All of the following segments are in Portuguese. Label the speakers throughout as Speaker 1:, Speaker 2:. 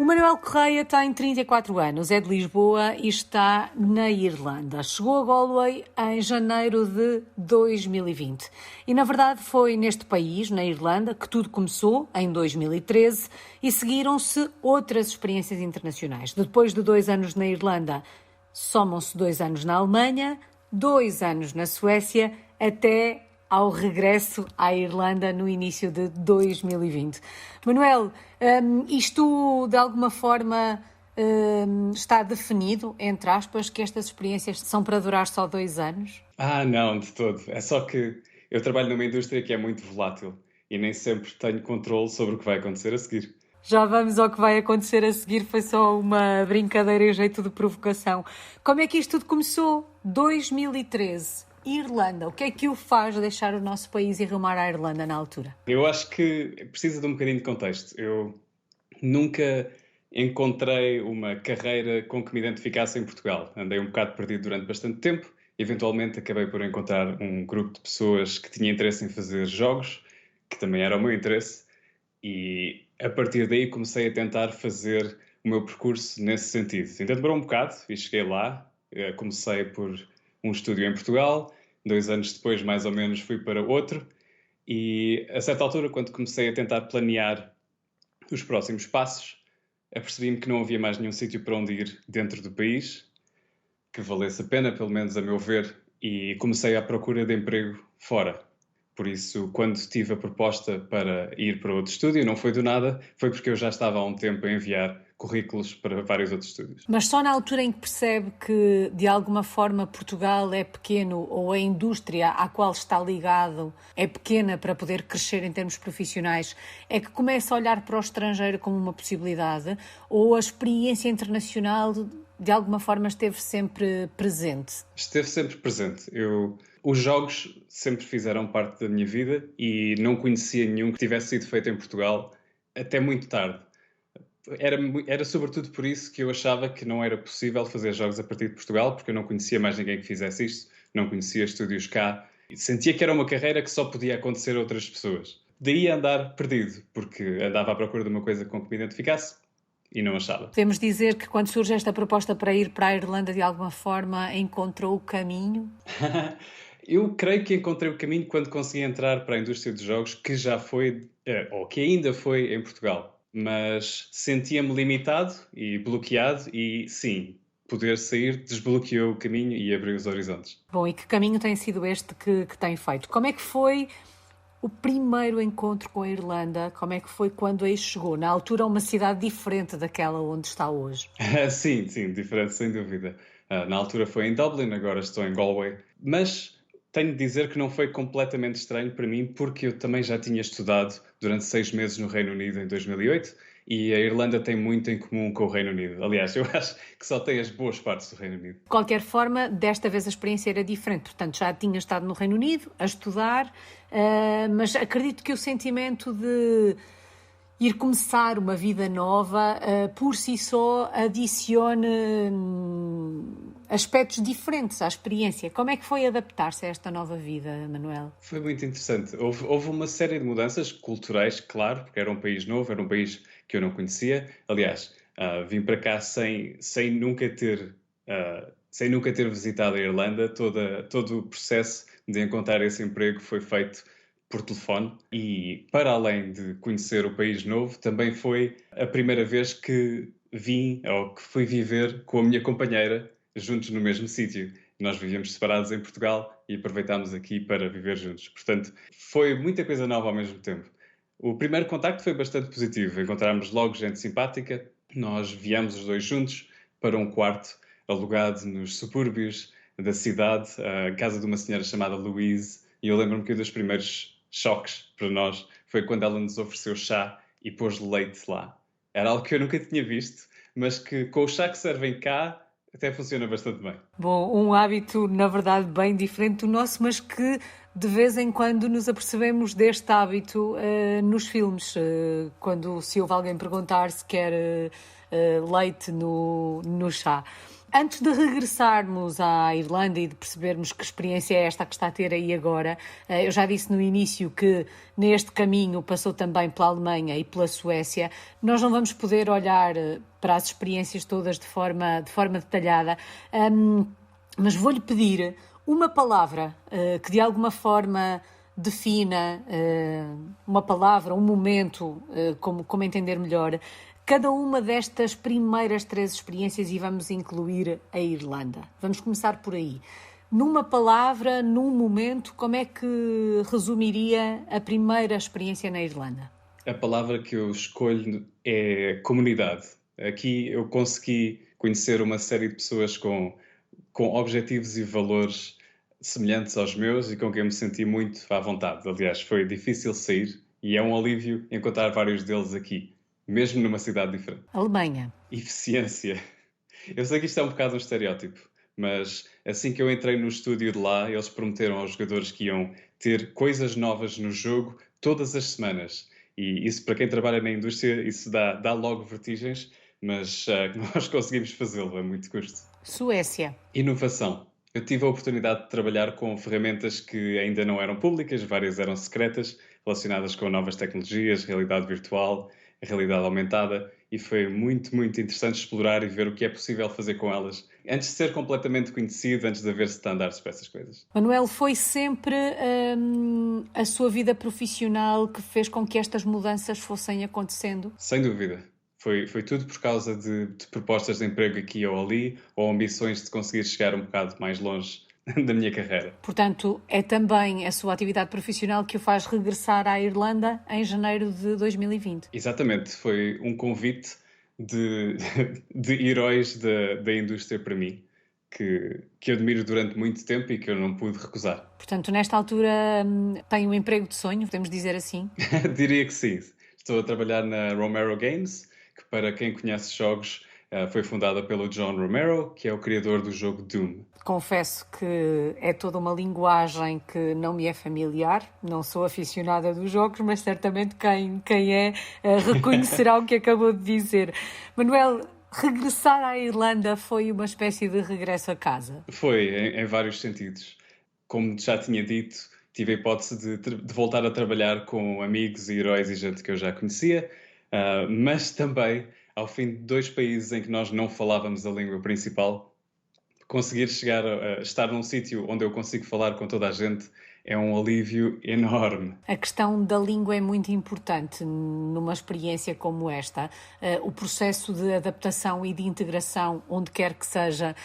Speaker 1: Manuel Correia tem 34 anos, é de Lisboa e está na Irlanda. Chegou a Galway em janeiro de 2020. E, na verdade, foi neste país, na Irlanda, que tudo começou, em 2013, e seguiram-se outras experiências internacionais. Depois de 2 anos na Irlanda, somam-se 2 anos na Alemanha, 2 anos na Suécia, até ao regresso à Irlanda no início de 2020. Manuel, isto de alguma forma está definido, entre aspas, que estas experiências são para durar só 2 anos?
Speaker 2: Não, de todo. É só que eu trabalho numa indústria que é muito volátil e nem sempre tenho controle sobre o que vai acontecer a seguir.
Speaker 1: Já vamos ao que vai acontecer a seguir, foi só uma brincadeira em jeito de provocação. Como é que isto tudo começou? 2013. Irlanda, o que é que o faz deixar o nosso país e rumar à Irlanda na altura?
Speaker 2: Eu acho que precisa de um bocadinho de contexto. Eu nunca encontrei uma carreira com que me identificasse em Portugal. Andei um bocado perdido durante bastante tempo. Eventualmente acabei por encontrar um grupo de pessoas que tinha interesse em fazer jogos, que também era o meu interesse, e a partir daí comecei a tentar fazer o meu percurso nesse sentido. Ainda demorou um bocado e cheguei lá. Comecei por um estúdio em Portugal, 2 anos depois, mais ou menos, fui para outro, e a certa altura, quando comecei a tentar planear os próximos passos, apercebi-me que não havia mais nenhum sítio para onde ir dentro do país que valesse a pena, pelo menos a meu ver, e comecei à procura de emprego fora. Por isso, quando tive a proposta para ir para outro estúdio, não foi do nada, foi porque eu já estava há um tempo a enviar currículos para vários outros estúdios.
Speaker 1: Mas só na altura em que percebe que, de alguma forma, Portugal é pequeno ou a indústria à qual está ligado é pequena para poder crescer em termos profissionais, é que começa a olhar para o estrangeiro como uma possibilidade, ou a experiência internacional, de alguma forma, esteve sempre presente?
Speaker 2: Esteve sempre presente. Os jogos sempre fizeram parte da minha vida e não conhecia nenhum que tivesse sido feito em Portugal até muito tarde. Era sobretudo por isso que eu achava que não era possível fazer jogos a partir de Portugal, porque eu não conhecia mais ninguém que fizesse isto, não conhecia estúdios cá. E sentia que era uma carreira que só podia acontecer a outras pessoas. Daí andar perdido, porque andava à procura de uma coisa com que me identificasse e não achava.
Speaker 1: Podemos dizer que quando surge esta proposta para ir para a Irlanda, de alguma forma, encontrou o caminho?
Speaker 2: Eu creio que encontrei o caminho quando consegui entrar para a indústria de jogos, que já foi, ou que ainda foi em Portugal. Mas sentia-me limitado e bloqueado e, sim, poder sair desbloqueou o caminho e abriu os horizontes.
Speaker 1: Bom, e que caminho tem sido este que tem feito? Como é que foi o primeiro encontro com a Irlanda? Como é que foi quando aí chegou? Na altura, uma cidade diferente daquela onde está hoje.
Speaker 2: Sim, diferente, sem dúvida. Na altura foi em Dublin, agora estou em Galway. Mas tenho de dizer que não foi completamente estranho para mim, porque eu também já tinha estudado durante 6 meses no Reino Unido em 2008 e a Irlanda tem muito em comum com o Reino Unido. Aliás, eu acho que só tem as boas partes do Reino Unido.
Speaker 1: De qualquer forma, desta vez a experiência era diferente. Portanto, já tinha estado no Reino Unido a estudar, mas acredito que o sentimento de ir começar uma vida nova, por si só, adicione aspectos diferentes à experiência. Como é que foi adaptar-se a esta nova vida, Manuel?
Speaker 2: Foi muito interessante. Houve uma série de mudanças culturais, claro, porque era um país novo, era um país que eu não conhecia. Aliás, vim para cá sem nunca ter visitado a Irlanda. Todo o processo de encontrar esse emprego foi feito por telefone e, para além de conhecer o país novo, também foi a primeira vez que vim ou que fui viver com a minha companheira juntos no mesmo sítio. Nós vivíamos separados em Portugal e aproveitámos aqui para viver juntos. Portanto, foi muita coisa nova ao mesmo tempo. O primeiro contacto foi bastante positivo. Encontramos logo gente simpática. Nós viemos os dois juntos para um quarto alugado nos subúrbios da cidade, a casa de uma senhora chamada Louise. E eu lembro-me que um dos primeiros choques para nós foi quando ela nos ofereceu chá e pôs leite lá. Era algo que eu nunca tinha visto, mas que com o chá que servem cá até funciona bastante bem.
Speaker 1: Bom, um hábito, na verdade, bem diferente do nosso, mas que de vez em quando nos apercebemos deste hábito nos filmes. Quando se ouve alguém perguntar se quer leite no chá. Antes de regressarmos à Irlanda e de percebermos que experiência é esta que está a ter aí agora, eu já disse no início que neste caminho passou também pela Alemanha e pela Suécia. Nós não vamos poder olhar para as experiências todas de forma detalhada, mas vou-lhe pedir uma palavra que de alguma forma defina uma palavra, um momento, como entender melhor, cada uma destas primeiras 3 experiências, e vamos incluir a Irlanda. Vamos começar por aí. Numa palavra, num momento, como é que resumiria a primeira experiência na Irlanda?
Speaker 2: A palavra que eu escolho é comunidade. Aqui eu consegui conhecer uma série de pessoas com objetivos e valores semelhantes aos meus e com quem me senti muito à vontade. Aliás, foi difícil sair e é um alívio encontrar vários deles aqui, mesmo numa cidade diferente.
Speaker 1: Alemanha.
Speaker 2: Eficiência. Eu sei que isto é um bocado um estereótipo, mas assim que eu entrei no estúdio de lá, eles prometeram aos jogadores que iam ter coisas novas no jogo todas as semanas. E isso, para quem trabalha na indústria, isso dá logo vertigens, mas nós conseguimos fazê-lo a muito custo.
Speaker 1: Suécia.
Speaker 2: Inovação. Eu tive a oportunidade de trabalhar com ferramentas que ainda não eram públicas, várias eram secretas, relacionadas com novas tecnologias, realidade virtual, realidade aumentada, e foi muito, muito interessante explorar e ver o que é possível fazer com elas, antes de ser completamente conhecido, antes de haver standards para essas coisas.
Speaker 1: Manuel, foi sempre a sua vida profissional que fez com que estas mudanças fossem acontecendo?
Speaker 2: Sem dúvida. Foi tudo por causa de propostas de emprego aqui ou ali, ou ambições de conseguir chegar um bocado mais longe da minha carreira.
Speaker 1: Portanto, é também a sua atividade profissional que o faz regressar à Irlanda em janeiro de 2020.
Speaker 2: Exatamente. Foi um convite de heróis da indústria para mim, que eu admiro durante muito tempo e que eu não pude recusar.
Speaker 1: Portanto, nesta altura tem um emprego de sonho, podemos dizer assim?
Speaker 2: Diria que sim. Estou a trabalhar na Romero Games, que para quem conhece jogos foi fundada pelo John Romero, que é o criador do jogo Doom.
Speaker 1: Confesso que é toda uma linguagem que não me é familiar, não sou aficionada dos jogos, mas certamente quem é reconhecerá o que acabou de dizer. Manuel, regressar à Irlanda foi uma espécie de regresso a casa?
Speaker 2: Foi, em vários sentidos. Como já tinha dito, tive a hipótese de voltar a trabalhar com amigos e heróis e gente que eu já conhecia, mas também, ao fim de 2 países em que nós não falávamos a língua principal, conseguir chegar a estar num sítio onde eu consigo falar com toda a gente é um alívio enorme.
Speaker 1: A questão da língua é muito importante numa experiência como esta. O processo de adaptação e de integração, onde quer que seja,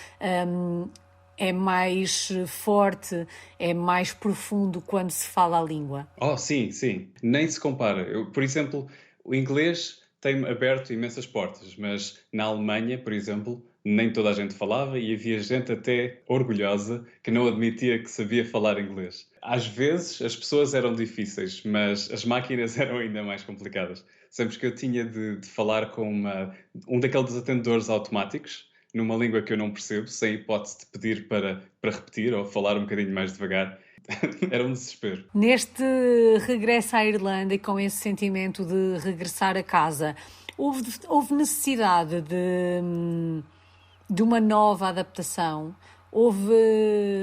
Speaker 1: é mais forte, é mais profundo quando se fala a língua.
Speaker 2: Oh, sim, sim. Nem se compara. Por exemplo, o inglês tem-me aberto imensas portas, mas na Alemanha, por exemplo, nem toda a gente falava e havia gente até orgulhosa que não admitia que sabia falar inglês. Às vezes as pessoas eram difíceis, mas as máquinas eram ainda mais complicadas. Sempre que eu tinha de falar com um daqueles atendedores automáticos, numa língua que eu não percebo, sem hipótese de pedir para repetir ou falar um bocadinho mais devagar, era um desespero.
Speaker 1: Neste regresso à Irlanda e com esse sentimento de regressar a casa, houve necessidade de uma nova adaptação? Houve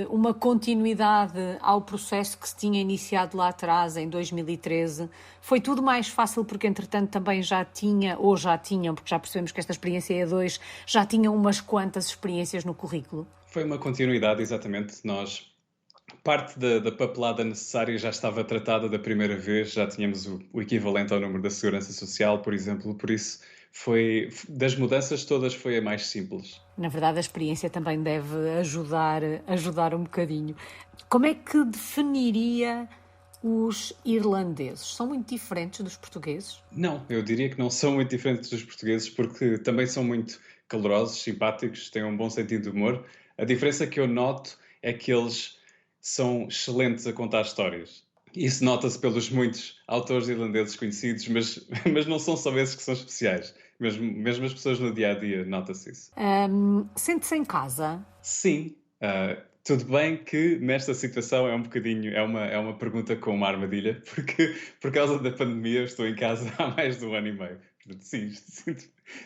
Speaker 1: uma continuidade ao processo que se tinha iniciado lá atrás, em 2013? Foi tudo mais fácil porque, entretanto, também já tinham, porque já percebemos que esta experiência é a 2, já tinham umas quantas experiências no currículo?
Speaker 2: Foi uma continuidade, exatamente. Parte da papelada necessária já estava tratada da primeira vez, já tínhamos o equivalente ao número da Segurança Social, por exemplo, por isso das mudanças todas foi a mais simples.
Speaker 1: Na verdade, a experiência também deve ajudar um bocadinho. Como é que definiria os irlandeses? São muito diferentes dos portugueses?
Speaker 2: Não, eu diria que não são muito diferentes dos portugueses porque também são muito calorosos, simpáticos, têm um bom sentido de humor. A diferença que eu noto é que eles são excelentes a contar histórias. Isso nota-se pelos muitos autores irlandeses conhecidos, mas não são só esses que são especiais. Mesmo as pessoas no dia-a-dia, nota-se isso.
Speaker 1: Sente-se em casa?
Speaker 2: Sim. Tudo bem que nesta situação é um bocadinho, é uma pergunta com uma armadilha, porque por causa da pandemia eu estou em casa há mais de 1 ano e meio. Sim,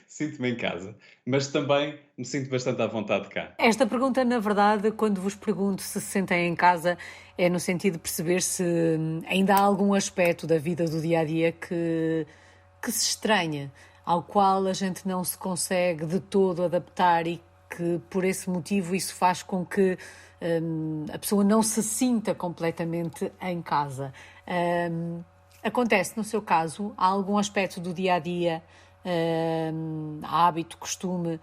Speaker 2: sinto-me em casa, mas também me sinto bastante à vontade cá.
Speaker 1: Esta pergunta, na verdade, quando vos pergunto se sentem em casa, é no sentido de perceber se ainda há algum aspecto da vida do dia a dia que se estranha, ao qual a gente não se consegue de todo adaptar e que, por esse motivo, isso faz com que a pessoa não se sinta completamente em casa. Acontece, no seu caso, há algum aspecto do dia a dia, hábito, costume,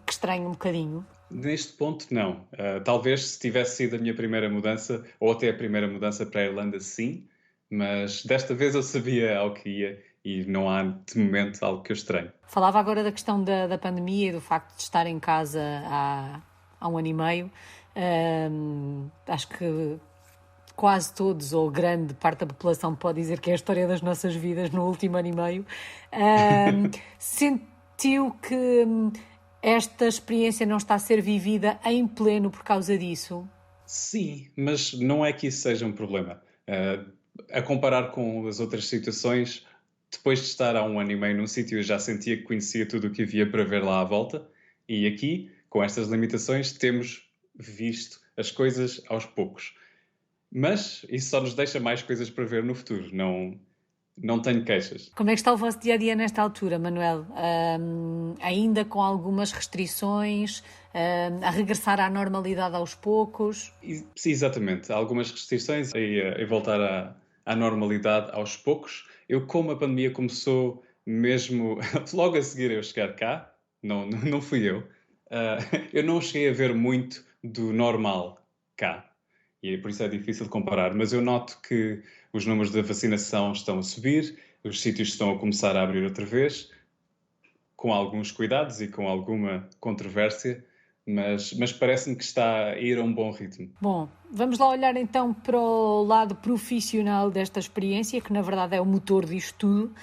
Speaker 1: que estranha um bocadinho?
Speaker 2: Neste ponto, não. Talvez se tivesse sido a minha primeira mudança, ou até a primeira mudança para a Irlanda, sim, mas desta vez eu sabia ao que ia e não há, de momento, algo que eu estranho.
Speaker 1: Falava agora da questão da pandemia e do facto de estar em casa há um ano e meio. Acho que quase todos, ou grande parte da população, pode dizer que é a história das nossas vidas no último ano e meio. Sentiu que esta experiência não está a ser vivida em pleno por causa disso?
Speaker 2: Sim, mas não é que isso seja um problema. A comparar com as outras situações, depois de estar há um ano e meio num sítio, eu já sentia que conhecia tudo o que havia para ver lá à volta. E aqui, com estas limitações, temos visto as coisas aos poucos. Mas isso só nos deixa mais coisas para ver no futuro. Não tenho queixas.
Speaker 1: Como é que está o vosso dia a dia nesta altura, Manuel? Ainda com algumas restrições, a regressar à normalidade aos poucos?
Speaker 2: Sim, exatamente. Há algumas restrições e voltar à normalidade aos poucos. Eu, como a pandemia começou mesmo logo a seguir eu chegar cá, não fui eu, eu não cheguei a ver muito do normal cá. E por isso é difícil comparar. Mas eu noto que os números da vacinação estão a subir, os sítios estão a começar a abrir outra vez, com alguns cuidados e com alguma controvérsia, mas parece-me que está a ir a um bom ritmo.
Speaker 1: Bom, vamos lá olhar então para o lado profissional desta experiência, que na verdade é o motor disto tudo.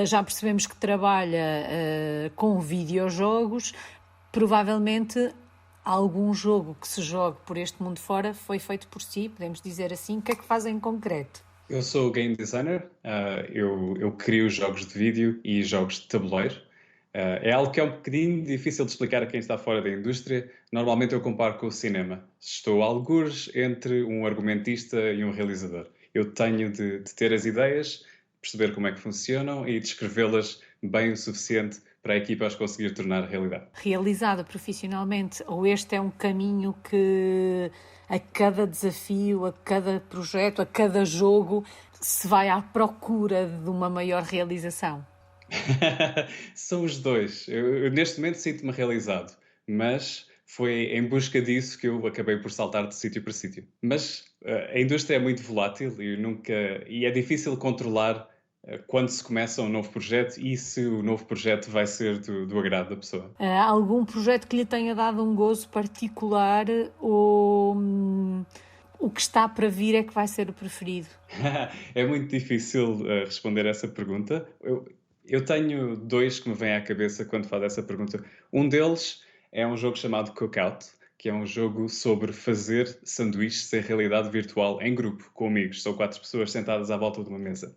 Speaker 1: Já percebemos que trabalha com videojogos. Provavelmente algum jogo que se jogue por este mundo fora foi feito por si, podemos dizer assim. O que é que faz em concreto?
Speaker 2: Eu sou game designer, eu crio jogos de vídeo e jogos de tabuleiro. É algo que é um bocadinho difícil de explicar a quem está fora da indústria. Normalmente eu comparo com o cinema. Estou algures entre um argumentista e um realizador. Eu tenho de ter as ideias, perceber como é que funcionam e descrevê-las bem o suficiente para a equipa as conseguir tornar realidade.
Speaker 1: Realizada profissionalmente, ou este é um caminho que a cada desafio, a cada projeto, a cada jogo se vai à procura de uma maior realização?
Speaker 2: São os dois. Eu neste momento sinto-me realizado, mas foi em busca disso que eu acabei por saltar de sítio para sítio. Mas a indústria é muito volátil e é difícil controlar quando se começa um novo projeto e se o novo projeto vai ser do agrado da pessoa.
Speaker 1: Há algum projeto que lhe tenha dado um gozo particular ou o que está para vir é que vai ser o preferido?
Speaker 2: É muito difícil responder essa pergunta. Eu tenho dois que me vêm à cabeça quando faz essa pergunta. Um deles é um jogo chamado Cookout, que é um jogo sobre fazer sanduíches em realidade virtual em grupo, com amigos. São 4 pessoas sentadas à volta de uma mesa.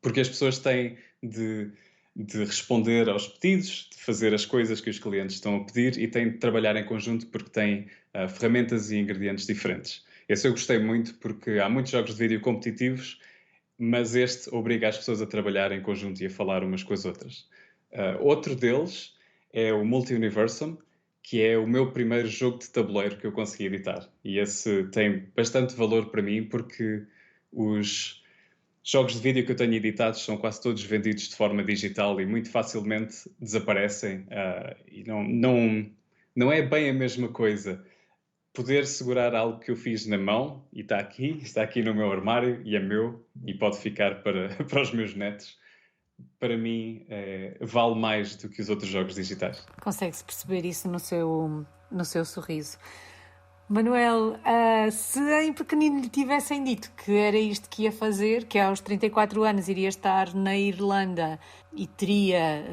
Speaker 2: Porque as pessoas têm de responder aos pedidos, de fazer as coisas que os clientes estão a pedir e têm de trabalhar em conjunto porque têm ferramentas e ingredientes diferentes. Esse eu gostei muito porque há muitos jogos de vídeo competitivos, mas este obriga as pessoas a trabalhar em conjunto e a falar umas com as outras. Outro deles é o Multi-Universum, que é o meu primeiro jogo de tabuleiro que eu consegui editar. E esse tem bastante valor para mim porque os jogos de vídeo que eu tenho editados são quase todos vendidos de forma digital e muito facilmente desaparecem. E não é bem a mesma coisa poder segurar algo que eu fiz na mão e está aqui no meu armário e é meu e pode ficar para, para os meus netos. Para mim, vale mais do que os outros jogos digitais.
Speaker 1: Consegue-se perceber isso no seu sorriso. Manuel, se em pequenino lhe tivessem dito que era isto que ia fazer, que aos 34 anos iria estar na Irlanda e teria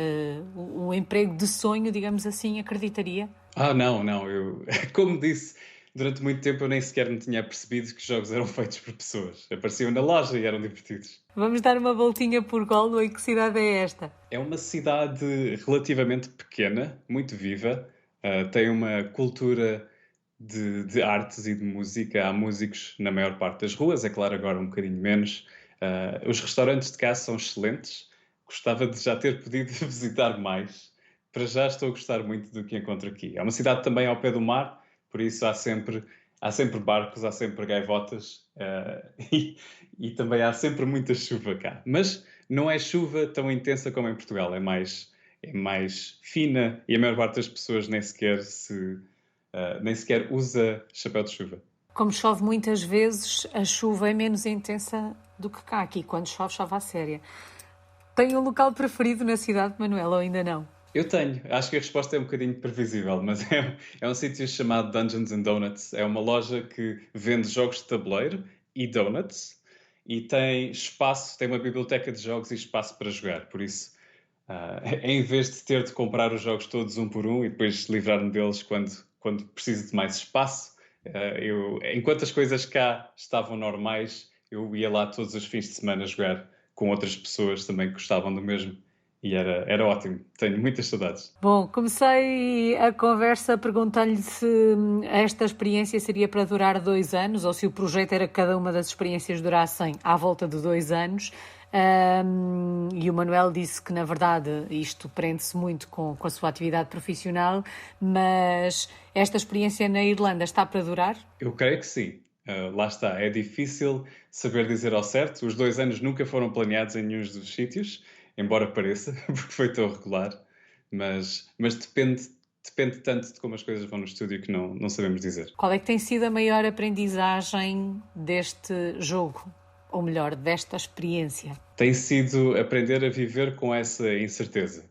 Speaker 1: o emprego de sonho, digamos assim, acreditaria?
Speaker 2: Não. Eu, como disse, durante muito tempo eu nem sequer me tinha percebido que jogos eram feitos por pessoas. Apareciam na loja e eram divertidos.
Speaker 1: Vamos dar uma voltinha por Galway. Que cidade é esta?
Speaker 2: É uma cidade relativamente pequena, muito viva. Tem uma cultura de artes e de música. Há músicos na maior parte das ruas, é claro, agora um bocadinho menos. Os restaurantes de cá são excelentes. Gostava de já ter podido visitar mais. Para já estou a gostar muito do que encontro aqui. É uma cidade também ao pé do mar, por isso há sempre barcos, há sempre gaivotas e também há sempre muita chuva cá. Mas não é chuva tão intensa como em Portugal, é mais fina e a maior parte das pessoas nem sequer usa chapéu de chuva.
Speaker 1: Como chove muitas vezes, a chuva é menos intensa do que cá. Aqui, quando chove, chove à séria. Tem um local preferido na cidade, Manuel, ou ainda não?
Speaker 2: Eu tenho. Acho que a resposta é um bocadinho previsível, mas é um sítio chamado Dungeons and Donuts. É uma loja que vende jogos de tabuleiro e donuts e tem espaço, tem uma biblioteca de jogos e espaço para jogar. Por isso, em vez de ter de comprar os jogos todos um por um e depois livrar-me deles quando preciso de mais espaço, enquanto as coisas cá estavam normais, eu ia lá todos os fins de semana jogar com outras pessoas também que gostavam do mesmo. E era ótimo. Tenho muitas saudades.
Speaker 1: Bom, comecei a conversa perguntando-lhe se esta experiência seria para durar 2 anos ou se o projeto era que cada uma das experiências durassem à volta de 2 anos. E o Manuel disse que, na verdade, isto prende-se muito com a sua atividade profissional, mas esta experiência na Irlanda está para durar?
Speaker 2: Eu creio que sim. Lá está. É difícil saber dizer ao certo. Os 2 anos nunca foram planeados em nenhum dos sítios, embora pareça, porque foi tão regular, mas depende tanto de como as coisas vão no estúdio que não sabemos dizer.
Speaker 1: Qual é que tem sido a maior aprendizagem deste jogo? Ou melhor, desta experiência?
Speaker 2: Tem sido aprender a viver com essa incerteza.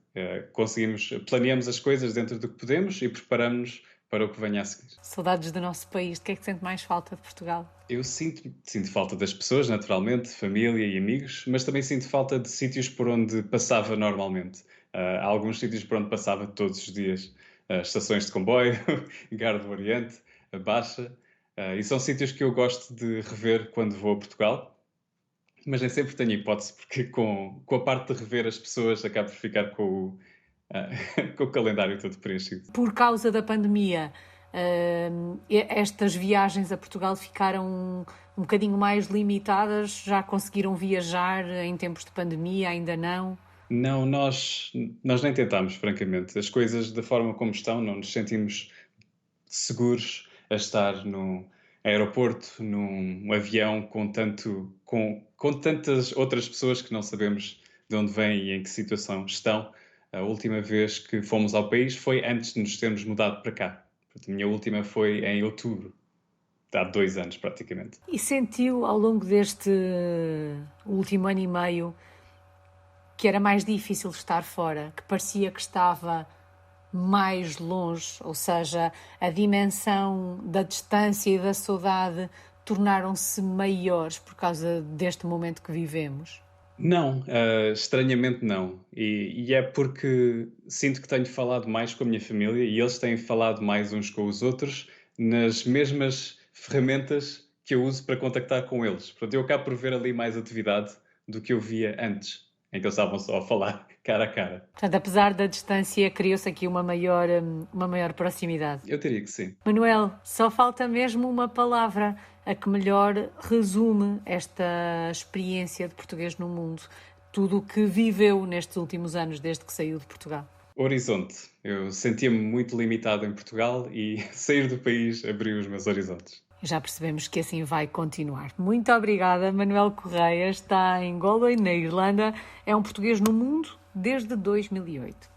Speaker 2: Planeamos as coisas dentro do que podemos e preparamos-nos para o que venha a seguir.
Speaker 1: Saudades do nosso país. De que é que sente mais falta de Portugal?
Speaker 2: Eu sinto falta das pessoas, naturalmente, família e amigos, mas também sinto falta de sítios por onde passava normalmente. Há alguns sítios por onde passava todos os dias. Estações de comboio, Gare do Oriente, a Baixa. E são sítios que eu gosto de rever quando vou a Portugal. Mas nem sempre tenho hipótese, porque com a parte de rever as pessoas acabo por ficar com o calendário todo preenchido.
Speaker 1: Por causa da pandemia, estas viagens a Portugal ficaram um bocadinho mais limitadas? Já conseguiram viajar em tempos de pandemia? Ainda não?
Speaker 2: Não, nós nem tentámos, francamente. As coisas da forma como estão, não nos sentimos seguros a estar no aeroporto, num avião com tantas outras pessoas que não sabemos de onde vêm e em que situação estão. A última vez que fomos ao país foi antes de nos termos mudado para cá. A minha última foi em outubro, há 2 anos praticamente.
Speaker 1: E sentiu ao longo deste último ano e meio que era mais difícil estar fora, que parecia que estava mais longe, ou seja, a dimensão da distância e da saudade tornaram-se maiores por causa deste momento que vivemos?
Speaker 2: Não, estranhamente não. E é porque sinto que tenho falado mais com a minha família e eles têm falado mais uns com os outros nas mesmas ferramentas que eu uso para contactar com eles. Portanto, eu acabo por ver ali mais atividade do que eu via antes, em que eles estavam só a falar cara a cara.
Speaker 1: Portanto, apesar da distância, criou-se aqui uma maior proximidade.
Speaker 2: Eu diria que sim.
Speaker 1: Manuel, só falta mesmo uma palavra a que melhor resume esta experiência de português no mundo, tudo o que viveu nestes últimos anos, desde que saiu de Portugal.
Speaker 2: Horizonte. Eu sentia-me muito limitado em Portugal e sair do país abriu os meus horizontes.
Speaker 1: Já percebemos que assim vai continuar. Muito obrigada. Manuel Correia está em Galway, na Irlanda. É um português no mundo desde 2008.